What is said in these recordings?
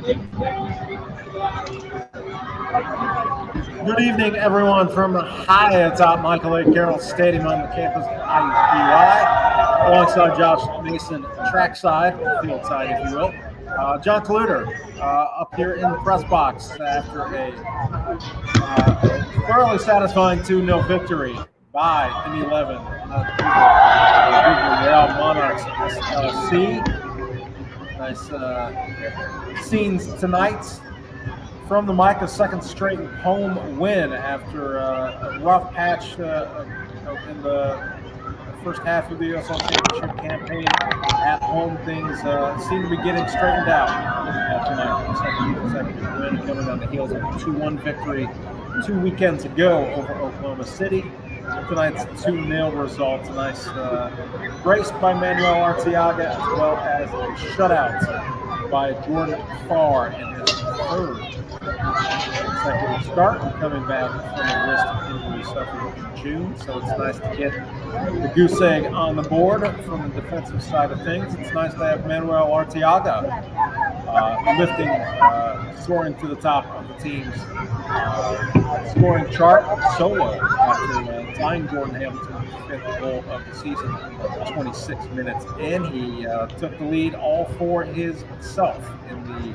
Good evening, everyone, from high atop Michael A. Carroll Stadium on the campus of IUPUI, alongside Josh Mason, trackside, or field side, if you will. John Cluter up here in the press box after a thoroughly satisfying 2-0 victory by Indy 11. Real Monarchs LC. Nice scenes tonight from the mic, a second straight home win after a rough patch in the first half of the USL Championship campaign. At home, things seem to be getting straightened out tonight. The second win coming on the heels of a 2-1 victory 2 weekends ago over Oklahoma City. Tonight's 2-0 result. A nice brace by Manuel Arteaga, as well as a shutout by Jordan Farr in his third consecutive start, coming back from a wrist injury suffered in June. So it's nice to get the goose egg on the board from the defensive side of things. It's nice to have Manuel Arteaga soaring to the top of the team's scoring chart solo after tying Jordan Hamilton's fifth goal of the season, 26 minutes in. He took the lead all for himself in the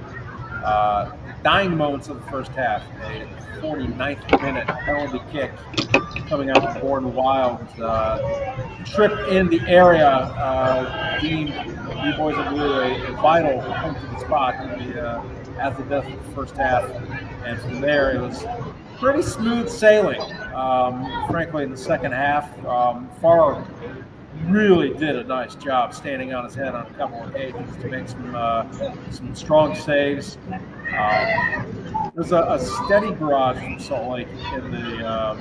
dying moments of the first half. A 49th minute penalty kick coming out of Gordon Wild's trip in the area deemed the Boys of Blue a vital point to the spot as the death of the first half. And from there, it was pretty smooth sailing. Frankly, in the second half, Farr really did a nice job standing on his head on a couple of occasions to make some strong saves. There's a steady barrage from Salt Lake in the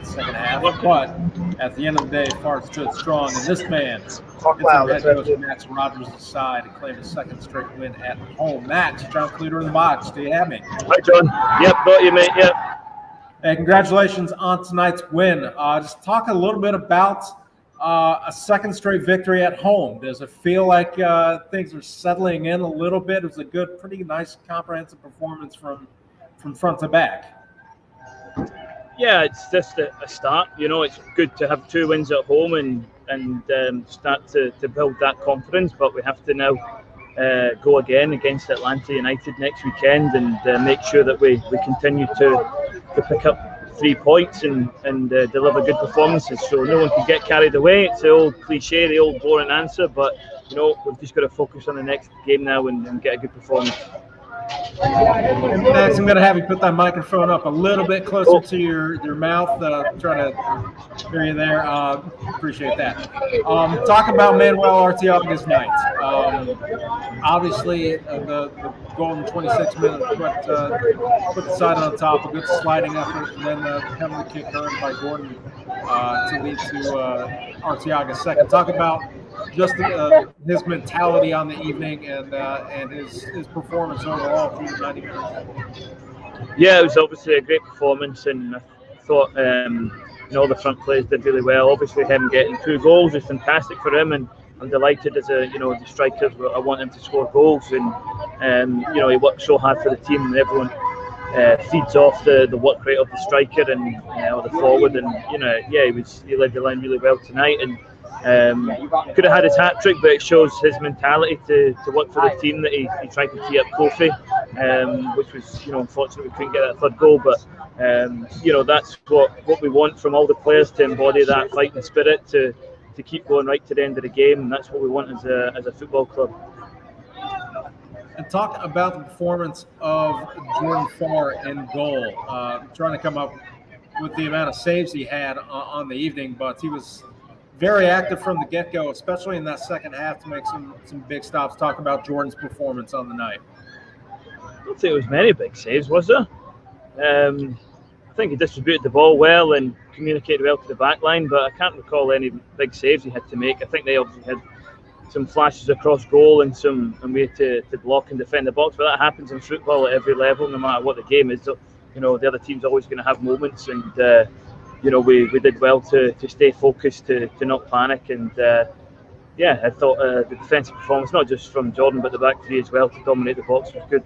second half, but at the end of the day, Farr stood strong, and this man is head coach Max Rogers' side and claimed a second straight win at home. Max, John Cluter in the box. Do you have me? Hi, John. Yep, got you, mate. Yep. Hey, congratulations on tonight's win. Just talk a little bit about a second straight victory at home. Does it feel like things are settling in a little bit? It was a good, pretty nice, comprehensive performance from front to back. Yeah, it's just a start. You know, it's good to have 2 wins at home and start to build that confidence. But we have to now go again against Atlanta United next weekend and make sure that we continue to pick up 3 points and deliver good performances, so no one can get carried away. It's the old cliche, the old boring answer, but you know, we've just got to focus on the next game now and get a good performance. Max, I'm going to have you put that microphone up a little bit closer to your mouth. Trying to hear you there. Appreciate that. Talk about Manuel Arteaga's night. Obviously, the goal in the 26th minute put the side on top, a good sliding effort, and then the penalty kick earned by Gordon to lead to Arteaga's second. Talk about just his mentality on the evening and his performance overall through the 90 minutes. Yeah, it was obviously a great performance, and I thought the front players did really well. Obviously, him getting 2 goals was fantastic for him, and I'm delighted as the striker. I want him to score goals, and he worked so hard for the team, and everyone feeds off the work rate of the striker and the forward, and he led the line really well tonight, and could have had his hat trick, but it shows his mentality to work for the team that he tried to tee up Kofi, which was unfortunately we couldn't get that third goal, but that's what we want from all the players, to embody that fighting spirit, to keep going right to the end of the game, and that's what we want as a football club. And talk about the performance of Jordan Farr in goal. Trying to come up with the amount of saves he had on the evening, but he was very active from the get-go, especially in that second half, to make some big stops. Talk about Jordan's performance on the night. I don't think there was many big saves, was there? I think he distributed the ball well and communicated well to the back line, but I can't recall any big saves he had to make. I think they obviously had some flashes across goal and we had to block and defend the box, but that happens in football at every level, no matter what the game is. So, the other team's always going to have moments, and we did well to stay focused, to not panic, and I thought the defensive performance, not just from Jordan but the back three as well, to dominate the box, was good.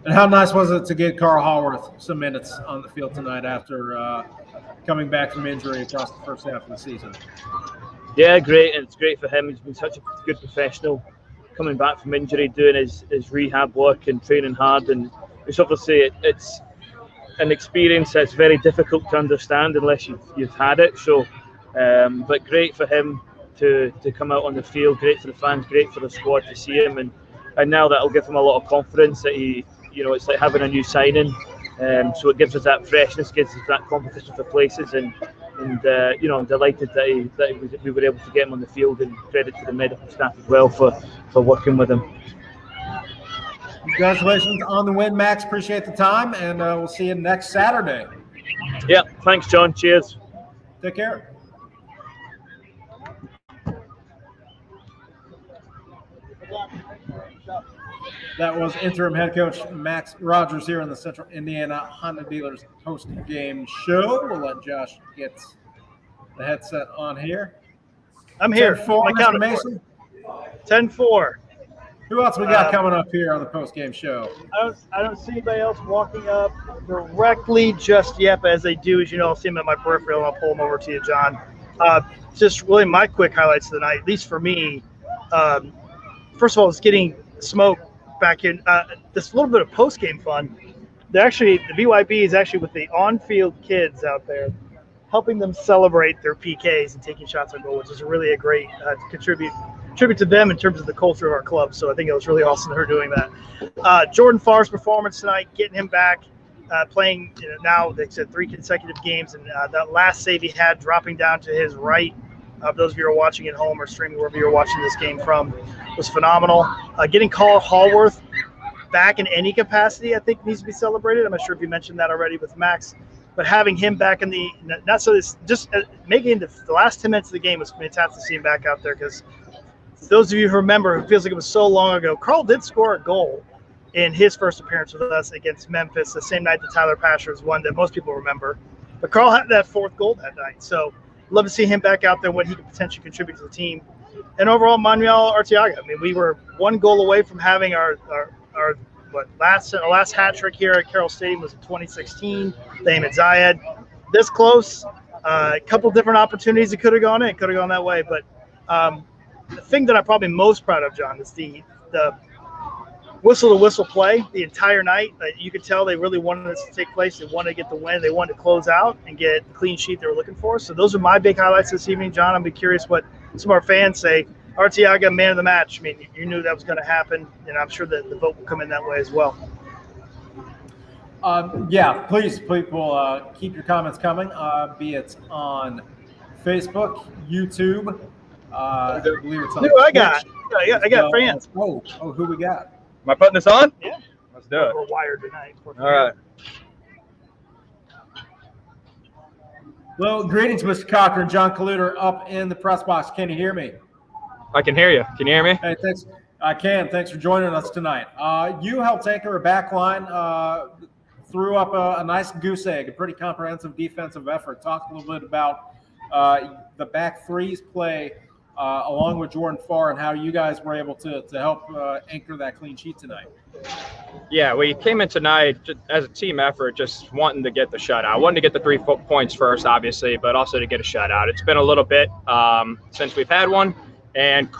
And how nice was it to get Carl Haworth some minutes on the field tonight after coming back from injury across the first half of the season? Yeah, great, and it's great for him. He's been such a good professional, coming back from injury, doing his rehab work and training hard. And it's obviously it's an experience that's very difficult to understand unless you've had it. So, but great for him to come out on the field. Great for the fans. Great for the squad to see him, and now that'll give him a lot of confidence that it's like having a new signing. So it gives us that freshness, gives us that competition for places, and I'm delighted that we were able to get him on the field, and credit to the medical staff as well for working with him. Congratulations on the win, Max. Appreciate the time, and we'll see you next Saturday. Yeah, thanks, John. Cheers. Take care. That was interim head coach Max Rogers here on the Central Indiana Honda Dealers post-game show. We'll let Josh get the headset on here. I'm here. 10-4, Mr. Mason. 10-4. Who else we got coming up here on the post-game show? I don't see anybody else walking up directly just yet, but as they do, as you know, I'll see them at my peripheral, and I'll pull them over to you, John. Just really my quick highlights of the night, at least for me. First of all, it's getting Smoke back in. This little bit of post-game fun. The BYB is actually with the on-field kids out there, helping them celebrate their PKs and taking shots on goal, which is really a great tribute to them in terms of the culture of our club. So I think it was really awesome her doing that. Jordan Farr's performance tonight, getting him back, playing now, they said 3 consecutive games, and that last save he had dropping down to his right, those of you who are watching at home or streaming wherever you're watching this game from, was phenomenal. Getting Carl Haworth back in any capacity, I think, needs to be celebrated. I'm not sure if you mentioned that already with Max, but having him back in making the last 10 minutes of the game was fantastic to see him back out there, because those of you who remember, it feels like it was so long ago, Carl did score a goal in his first appearance with us against Memphis, the same night that Tyler Pasher's won that most people remember. But Carl had that 4th goal that night. So love to see him back out there, what he could potentially contribute to the team. And overall, Manuel Arteaga. I mean, we were 1 goal away from having our last hat trick here at Carroll Stadium was in 2016. Ahmed Zayed. This close, a couple different opportunities. It could have gone in, could have gone that way. But the thing that I'm probably most proud of, John, is the whistle-to-whistle play the entire night. You could tell they really wanted this to take place. They wanted to get the win. They wanted to close out and get the clean sheet they were looking for. So those are my big highlights this evening, John. I'm curious what some of our fans say. Arteaga, man of the match. I mean, you knew that was going to happen, and I'm sure that the vote will come in that way as well. Please, people, keep your comments coming, be it on Facebook, YouTube. I believe it's on I got fans. Who we got? Am I putting this on? Yeah. Let's do it. We're wired tonight. All right. Well, greetings, Mr. Cochran. John Kaluter up in the press box. Can you hear me? I can hear you. Can you hear me? Hey, thanks. I can. Thanks for joining us tonight. You helped anchor a back line, threw up a nice goose egg, a pretty comprehensive defensive effort. Talk a little bit about the back threes play along with Jordan Farr, and how you guys were able to help anchor that clean sheet tonight. Yeah, we came in tonight as a team effort, just wanting to get the shutout. Wanting to get the 3 points first, obviously, but also to get a shutout. It's been a little bit since we've had one, and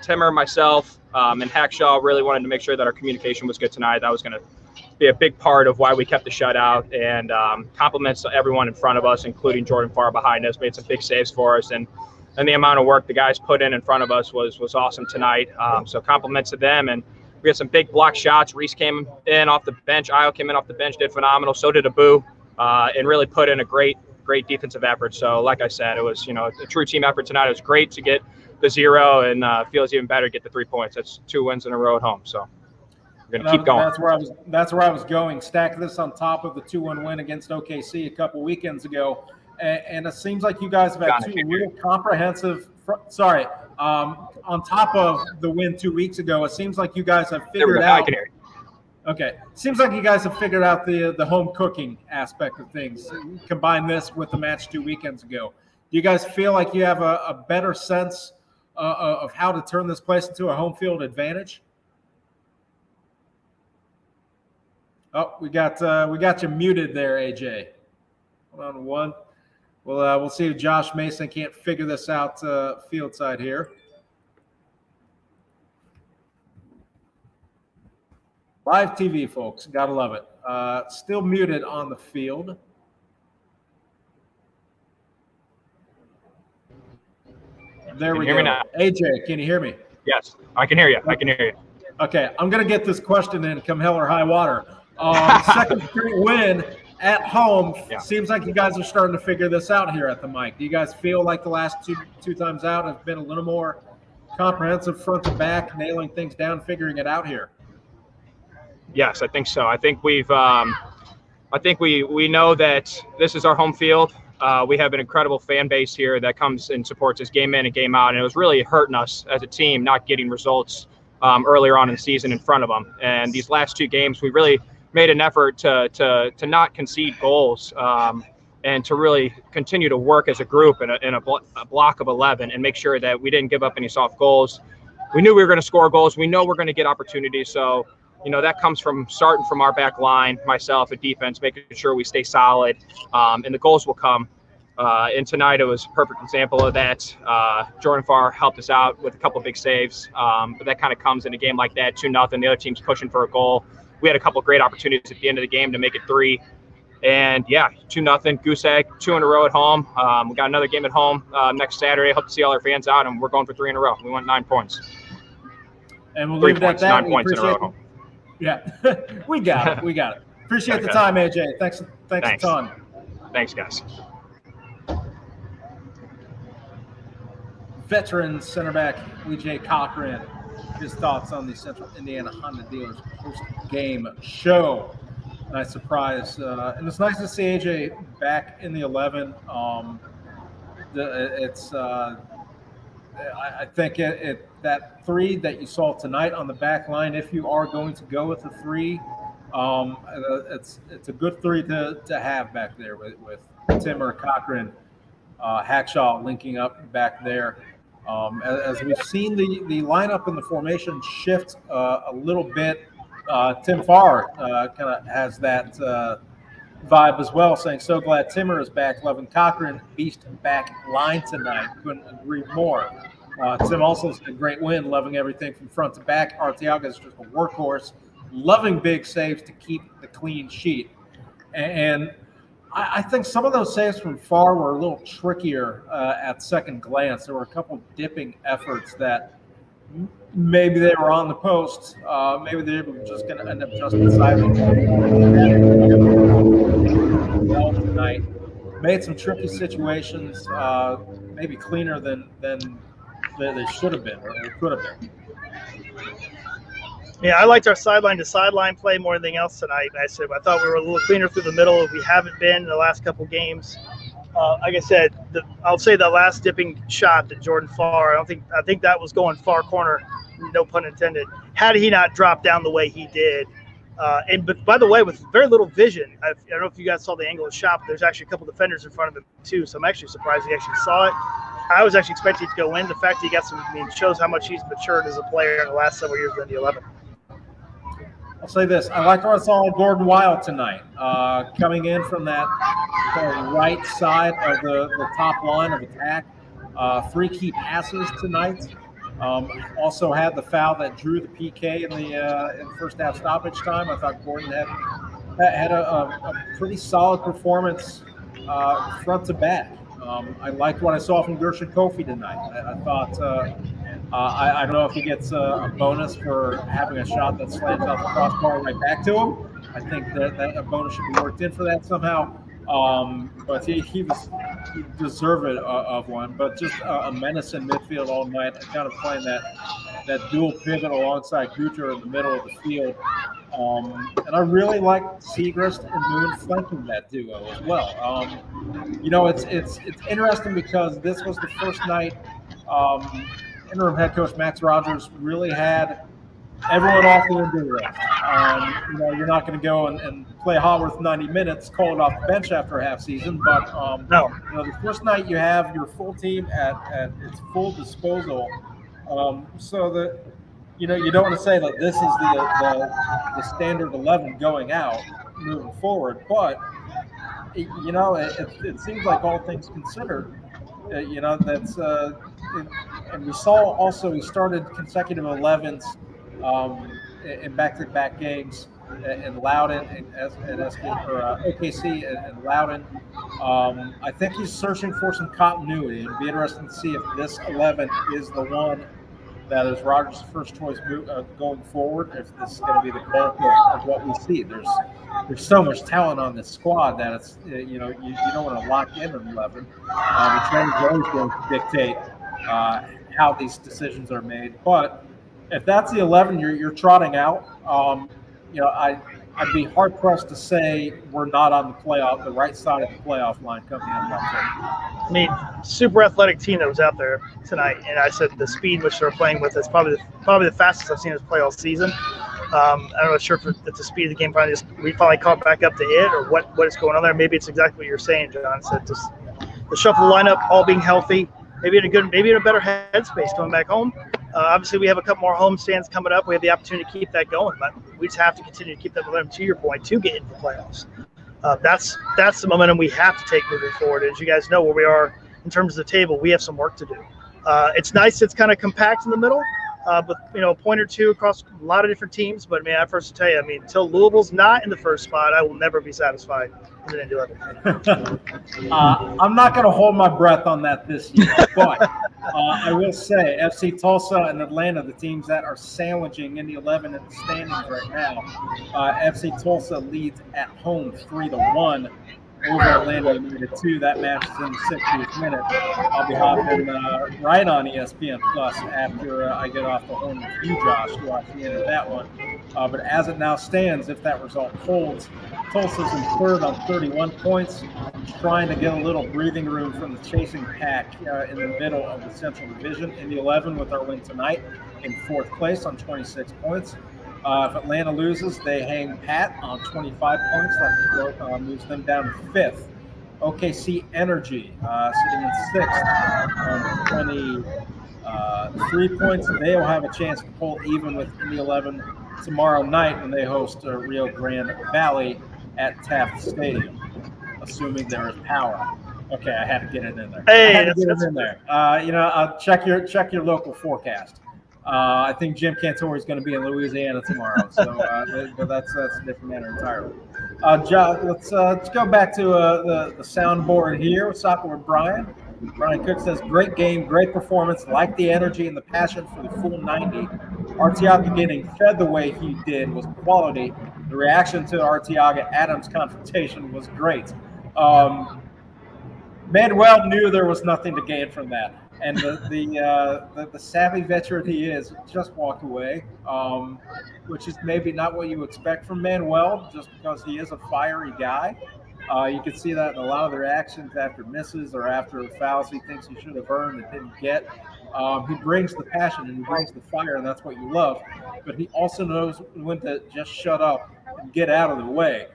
Timmer, myself, and Hackshaw really wanted to make sure that our communication was good tonight. That was going to be a big part of why we kept the shutout, and compliments to everyone in front of us, including Jordan Farr behind us, made some big saves for us, and the amount of work the guys put in front of us was awesome tonight. So compliments to them, and we had some big block shots. Reese came in off the bench. Io came in off the bench, did phenomenal. So did Abu, and really put in a great defensive effort. So like I said, it was a true team effort tonight. It was great to get the 0, and feels even better to get the 3 points. That's 2 wins in a row at home. So we're going to keep going. That's where I was going. Stack this on top of the 2-1 win against OKC a couple weekends ago. And it seems like you guys have had 2 real comprehensive on top of the win 2 weeks ago. It seems like you guys have figured out. Okay. Seems like you guys have figured out the home cooking aspect of things. Combine this with the match 2 weekends ago. Do you guys feel like you have a better sense of how to turn this place into a home field advantage? Oh, we got you muted there, AJ. Hold on one. We'll see if Josh Mason can't figure this out field side here. Live TV, folks. Gotta love it. Still muted on the field. There we go. AJ, can you hear me? Yes, I can hear you. I can hear you. Okay, I'm going to get this question in come hell or high water. Second straight win at home. Yeah. Seems like you guys are starting to figure this out here at the mic. Do you guys feel like the last two times out have been a little more comprehensive front to back, nailing things down, figuring it out here? Yes, I think so. I think we know that this is our home field. We have an incredible fan base here that comes and supports us game in and game out, and it was really hurting us as a team not getting results earlier on in the season in front of them. And these last two games, we really made an effort to not concede goals and to really continue to work as a group in a block of 11 and make sure that we didn't give up any soft goals. We knew we were going to score goals. We know we're going to get opportunities. So, that comes from starting from our back line, myself, a defense, making sure we stay solid, and the goals will come. And tonight it was a perfect example of that. Jordan Farr helped us out with a couple of big saves, but that kind of comes in a game like that, 2-0. The other team's pushing for a goal. We had a couple of great opportunities at the end of the game to make it 3. And, 2-0, goose egg, 2 in a row at home. We got another game at home next Saturday. Hope to see all our fans out, and we're going for 3 in a row. We want 9 points. And we'll leave it at that. 9 points in a row at home. Yeah, we got it. We got it. Appreciate the time, AJ. Thanks a ton. Thanks, guys. Veteran center back E.J. Cochran, his thoughts on the Central Indiana Honda Dealers post-game show. Nice surprise. And it's nice to see AJ back in the 11. I think that 3 that you saw tonight on the back line, if you are going to go with a 3, it's a good 3 to have back there with Timmer, Cochran, Hackshaw linking up back there. As we've seen the lineup and the formation shift a little bit, Tim Farr kind of has that vibe as well, saying, so glad Timmer is back. Loving Cochran, beast back line tonight. Couldn't agree more. Tim also said, great win, loving everything from front to back. Arteaga is just a workhorse, loving big saves to keep the clean sheet. And I think some of those saves from Farr were a little trickier at second glance. There were a couple dipping efforts that maybe they were on the post. Maybe they were just going to end up just inside well tonight. Made some tricky situations, maybe cleaner than they should have been or could have been. Yeah, I liked our sideline to sideline play more than anything else tonight. I thought we were a little cleaner through the middle. We haven't been in the last couple games. Like I said, I'll say the last dipping shot that Jordan Farr. I think that was going far corner, no pun intended. Had he not dropped down the way he did, but by the way, with very little vision. I don't know if you guys saw the angle of the shot, but there's actually a couple defenders in front of him too. So I'm actually surprised he actually saw it. I was actually expecting it to go in. The fact that he got shows how much he's matured as a player in the last several years in the 11. I'll say this. I like what I saw Gordon Wild tonight, coming in from that right side of the top line of attack. 3 key passes tonight. Also had the foul that drew the PK in the first half stoppage time. I thought Gordon had a pretty solid performance front to back. I liked what I saw from Gershon Kofi tonight. I thought I don't know if he gets a bonus for having a shot that slams out the crossbar right back to him. I think that a bonus should be worked in for that somehow. But he deserved of one. But just a menace in midfield all night, kind of playing that dual pivot alongside Guter in the middle of the field. And I really like Segrist and Moon flanking that duo as well. It's interesting because this was the first night interim head coach Max Rogers really had everyone off the injury list. You're not going to go and play Haworth 90 minutes, call it off the bench after a half season. But no, the first night you have your full team at its full disposal. So that you don't want to say that this is the standard 11 going out moving forward, but it seems like all things considered, that's and we saw also we started consecutive 11s in back-to-back games in Loudon and SK, or OKC and Loudon. I think he's searching for some continuity. It'll be interesting to see if this 11 is the one that is Rogers' first choice going forward. If this is going to be the bulk of what we see, there's so much talent on this squad that it's you don't want to lock in an 11. The trend is always going to dictate how these decisions are made. But if that's the 11 you're trotting out, I'd be hard pressed to say we're not on the right side of the playoff line coming out of that. I mean, super athletic team that was out there tonight, and I said the speed which they're playing with is probably the fastest I've seen us play all season. I'm not sure if it's the speed of the game. We finally caught back up to it, or what is going on there. Maybe it's exactly what you're saying, John. Said just the shuffle lineup, all being healthy, maybe in a better headspace coming back home. Obviously, we have a couple more home stands coming up. We have the opportunity to keep that going, but we just have to continue to keep that momentum. To your point, to get into the playoffs. That's the momentum we have to take moving forward. As you guys know, where we are in terms of the table, we have some work to do. It's nice. It's kind of compact in the middle, but a point or two across a lot of different teams. But I first tell you, until Louisville's not in the first spot, I will never be satisfied in the Indy 11. I'm not going to hold my breath on that this year, but I will say FC Tulsa and Atlanta, the teams that are sandwiching in the 11 in the standings right now. FC Tulsa leads at home 3-1 over Atlanta United 2. That match is in the 60th minute. I'll be hopping right on ESPN Plus after I get off the horn with you, Josh, to watch the end of that one. But as it now stands, if that result holds, Tulsa's in third on 31 points, trying to get a little breathing room from the chasing pack in the middle of the Central Division. In the 11 with our win tonight in fourth place on 26 points. If Atlanta loses, they hang pat on 25 points. That moves them down to fifth. OKC Energy sitting in sixth on 23 points. They'll have a chance to pull even with Indy 11 tomorrow night when they host Rio Grande Valley at Taft Stadium, assuming there is power. Okay, I had to get it in there. Hey, check your local forecast. I think Jim Cantori is going to be in Louisiana tomorrow, so but that's a different matter entirely. Let's go back to the soundboard here. We're talking with Brian. Brian Cook says, great game, great performance, like the energy and the passion for the full 90. Arteaga getting fed the way he did was quality. The reaction to Arteaga-Adams confrontation was great. Manuel knew there was nothing to gain from that. And the savvy veteran he is just walked away, which is maybe not what you expect from Manuel, just because he is a fiery guy. You can see that in a lot of their actions after misses or after fouls he thinks he should have earned and didn't get. He brings the passion and he brings the fire, and that's what you love. But he also knows when to just shut up and get out of the way.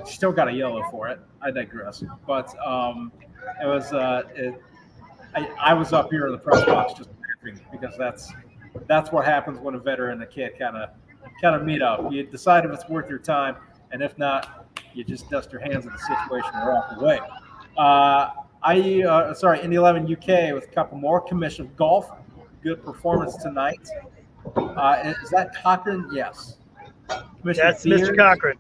Still got a yellow for it. I digress. But it was I was up here in the press box just laughing because that's what happens when a veteran and a kid kind of meet up. You decide if it's worth your time, and if not, you just dust your hands of the situation and walk away. Indy 11 UK with a couple more. Commish of Golf, good performance tonight. Is that Cochran? Yes. That's Mr. Cochran.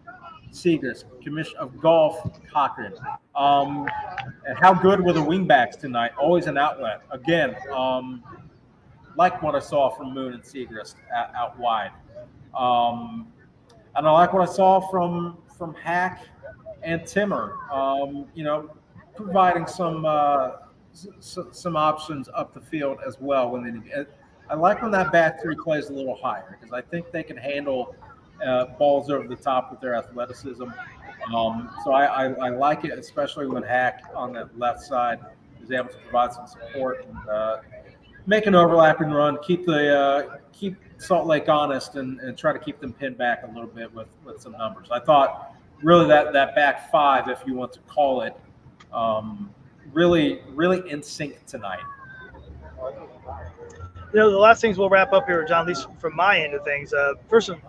Seegers, Commish of Golf, Cochran. And how good were the wingbacks tonight? Always an outlet. Again, like what I saw from Moon and Segrist out wide. And I like what I saw from Hack and Timmer. Providing some options up the field as well when they need. I like when that back three plays a little higher because I think they can handle balls over the top with their athleticism. So I like it, especially when Hack on that left side is able to provide some support and make an overlapping run, keep Salt Lake honest, and try to keep them pinned back a little bit with some numbers. I thought really that back five, if you want to call it, really in sync tonight. the last things we'll wrap up here, John, at least from my end of things. First and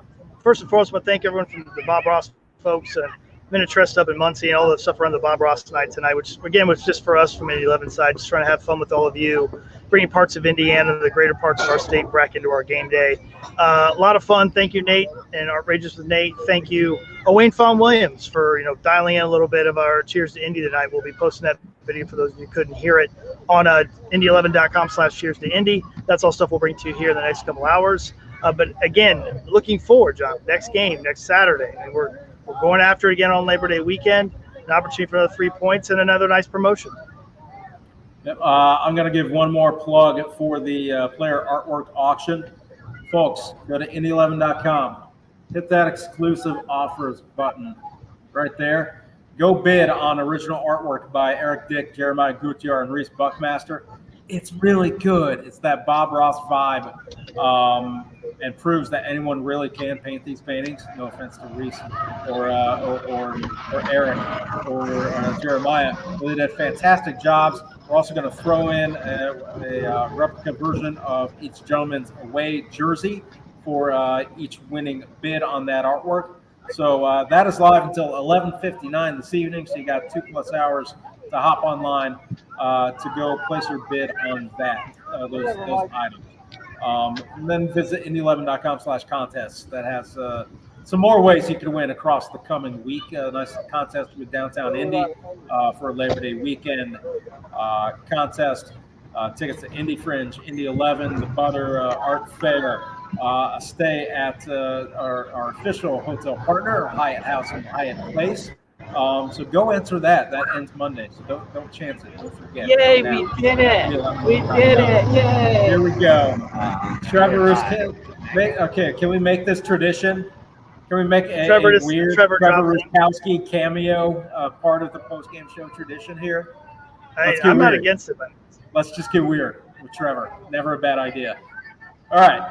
foremost, I want to thank everyone from the Bob Ross folks and Minute Trust up in Muncie and all the stuff around the Bob Ross tonight, which again was just for us from Indy 11 side, just trying to have fun with all of you, bringing parts of Indiana, the greater parts of our state back into our game day. A lot of fun. Thank you, Nate, and Outrageous with Nate. Thank you, Wayne Fawn Williams, for dialing in a little bit of our Cheers to Indy tonight. We'll be posting that video for those of you who couldn't hear it on Indy11.com/Cheers to Indy. That's all stuff we'll bring to you here in the next couple hours. But again, looking forward, John, next game, next Saturday, and we're going after it again on Labor Day weekend. An opportunity for another 3 points and another nice promotion. Yep, I'm going to give one more plug for the player artwork auction. Folks, go to Indy11.com. Hit that exclusive offers button right there. Go bid on original artwork by Eric Dick, Jeremiah Gutierrez, and Reese Buckmaster. It's really good. It's that Bob Ross vibe, and proves that anyone really can paint these paintings. No offense to Reese or Eric or Jeremiah. They did fantastic jobs. We're also going to throw in a replica version of each gentleman's away jersey for each winning bid on that artwork. So that is live until 11:59 this evening. So you got 2+ hours to hop online to go place your bid on that those items. And then visit Indy11.com/contests. That has some more ways you can win across the coming week. A nice contest with Downtown Indy for a Labor Day weekend contest. Tickets to Indy Fringe, Indy 11, the Butter Art Fair, a stay at our official hotel partner, Hyatt House and Hyatt Place. So go enter that. That ends Monday, so don't chance it. Don't forget. Yay, we did it! We did it! Yay! Here we go. Trevor can we make this tradition? Can we make a weird Trevor Ruskowski cameo part of the post-game show tradition here? I'm not against it, man. Let's just get weird with Trevor. Never a bad idea. All right.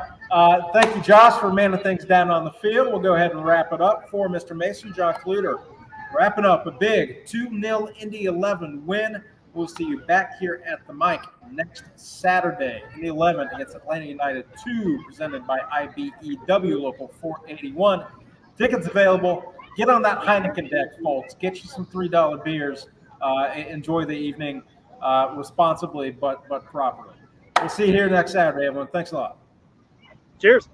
Thank you, Josh, for manning things down on the field. We'll go ahead and wrap it up for Mr. Mason, John Kluter. Wrapping up a big 2-0 Indy 11 win. We'll see you back here at the mic next Saturday. Indy 11 against Atlanta United 2, presented by IBEW Local 481. Tickets available. Get on that Heineken deck, folks. Get you some $3 beers. Enjoy the evening responsibly but properly. We'll see you here next Saturday, everyone. Thanks a lot. Cheers.